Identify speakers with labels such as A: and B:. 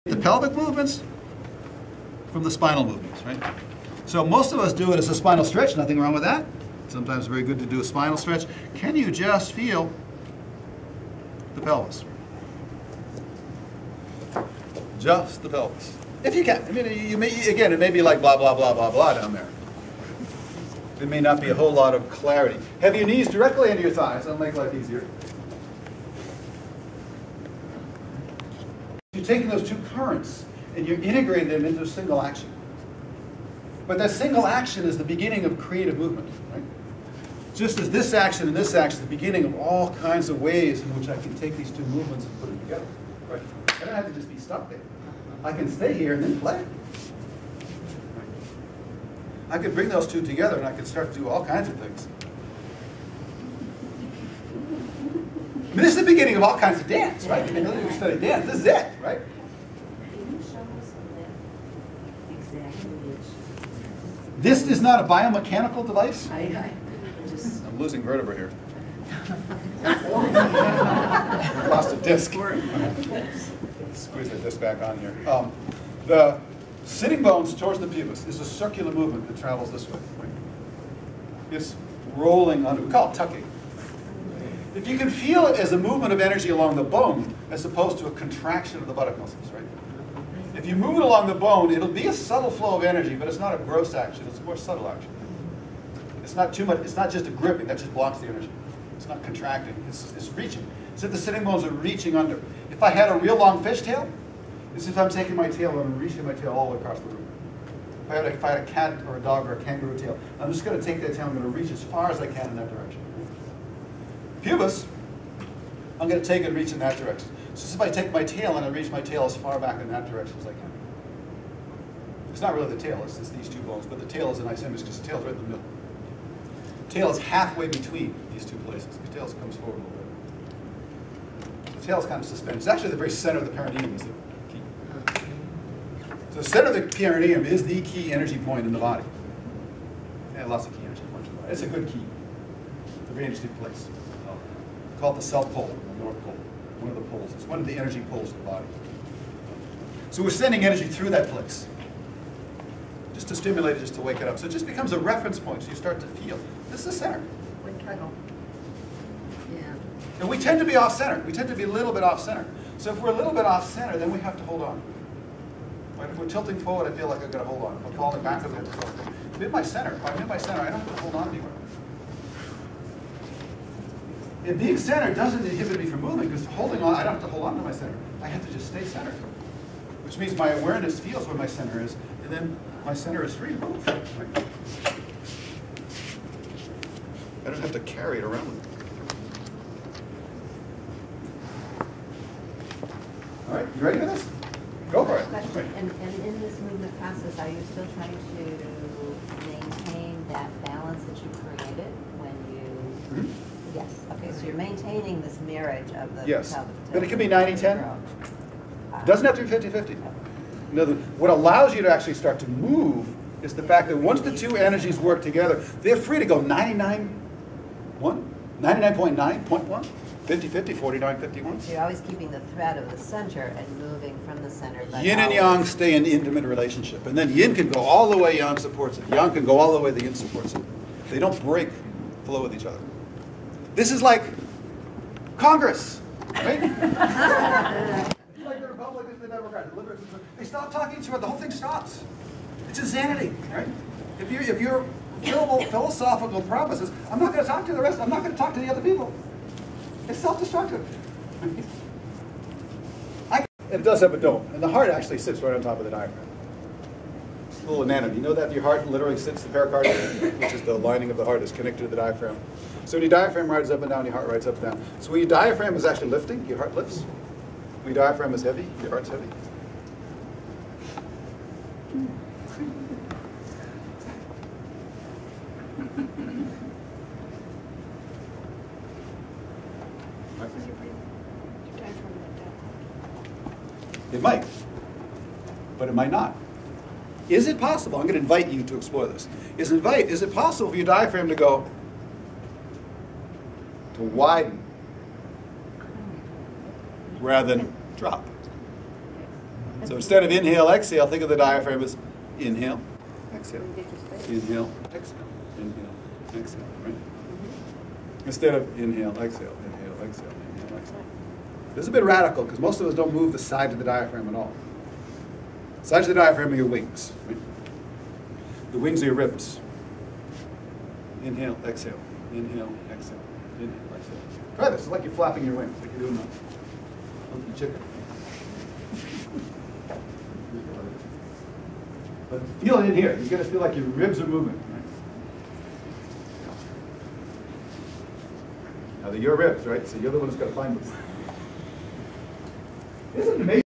A: The pelvic movements from the spinal movements, right? So most of us do it as a spinal stretch, nothing wrong with that. Sometimes very good to do a spinal stretch. Can you just feel the pelvis? Just the pelvis. If you can. I mean, you may, again, it may be like blah, blah, blah, blah, blah down there. There may not be a whole lot of clarity. Have your knees directly under your thighs. That'll make life easier. You're taking those two currents and you're integrating them into a single action. But that single action is the beginning of creative movement, right? Just as this action and this action is the beginning of all kinds of ways in which I can take these two movements and put them together. Right? I don't have to just be stuck there. I can stay here and then play. I could bring those two together and I could start to do all kinds of things. I mean, this is the beginning of all kinds of dance, right? I mean, you study dance, this is it, right? This is not a biomechanical device? I'm losing vertebra here. Lost a disc. Squeeze the disc back on here. The sitting bones towards the pubis is a circular movement that travels this way. Right? It's rolling under. We call it tucking. If you can feel it as a movement of energy along the bone as opposed to a contraction of the buttock muscles, right? If you move it along the bone, it'll be a subtle flow of energy, but it's not a gross action. It's a more subtle action. It's not too much. It's not just a gripping. That just blocks the energy. It's not contracting. It's reaching. It's if the sitting bones are reaching under. If I had a real long fishtail, it's if I'm taking my tail and I'm reaching my tail all the way across the room. If I had a cat or a dog or a kangaroo tail, I'm just going to take that tail and I'm going to reach as far as I can in that direction. Pubis, I'm going to take it and reach in that direction. So if I take my tail and I reach my tail as far back in that direction as I can. It's not really the tail, it's these two bones, but the tail is a nice image because the tail's right in the middle. The tail is halfway between these two places. The tail comes forward a little bit. The tail is kind of suspended. It's actually the very center of the perineum is the key. So the center of the perineum is the key energy point in the body. Yeah, lots of key energy points in the body. It's a good key. It's a very interesting place. Called the South Pole, the North Pole, one of the poles. It's one of the energy poles of the body. So we're sending energy through that place, just to stimulate it, just to wake it up. So it just becomes a reference point, so you start to feel, this is the center.
B: Yeah.
A: And we tend to be off-center. We tend to be a little bit off-center. So if we're a little bit off-center, then we have to hold on. Right? If we're tilting forward, I feel like I've got to hold on. If I'm falling back a bit, if I'm in my center, I don't have to hold on anywhere. And being centered doesn't inhibit me from moving, because holding on, I don't have to hold on to my center. I have to just stay centered. Which means my awareness feels where my center is, and then my center is free to move. Right? I don't have to carry it around with me. All right, you ready for this? Go for it.
B: Question.
A: Right.
B: And in this movement process, are you still trying to maintain that balance that you created when you...
A: Mm-hmm.
B: Yes. Okay, so you're maintaining this marriage of the
A: Yes,
B: pelvic
A: but it
B: tilt
A: can be
B: and
A: 90-10.
B: growth.
A: Doesn't have to be 50-50. What allows you to actually start to move is the fact that once the two energies work together, they're free to go 99.1, 99.9.1, 50-50, 49-51.
B: So you're always keeping the thread of the center and moving from the center. But
A: Yin and yang stay in intimate relationship. And then yin can go all the way, yang supports it. Yang can go all the way, the yin supports it. They don't break flow with each other. This is like Congress, right? It's like the Republicans, the Democrats, the liberals. They stop talking to each other, the whole thing stops. It's insanity, right? If you're philosophical promises, I'm not going to talk to the rest, I'm not going to talk to the other people. It's self-destructive. It does have a dome, and the heart actually sits right on top of the diaphragm. A little anatomy. You know that your heart literally sits, the pericardium, which is the lining of the heart, is connected to the diaphragm. So when your diaphragm rides up and down, your heart rides up and down. So when your diaphragm is actually lifting, your heart lifts. When your diaphragm is heavy, your heart's heavy. It might, but it might not. Is it possible? I'm going to invite you to explore this. Is it possible for your diaphragm to go, to widen, rather than drop? So instead of inhale, exhale, think of the diaphragm as inhale, exhale, inhale, exhale, inhale, exhale, right? Instead of inhale, exhale, inhale, exhale, inhale, exhale. This is a bit radical because most of us don't move the sides of the diaphragm at all. Sides of the diaphragm are your wings. Right? The wings are your ribs. Inhale, exhale, inhale, exhale, inhale, exhale. Try this. It's like you're flapping your wings, like you're doing a monkey chicken. But feel it in here. You're going to feel like your ribs are moving. Right? Now they're your ribs, right? So you're the one who's got to find them. Isn't it amazing?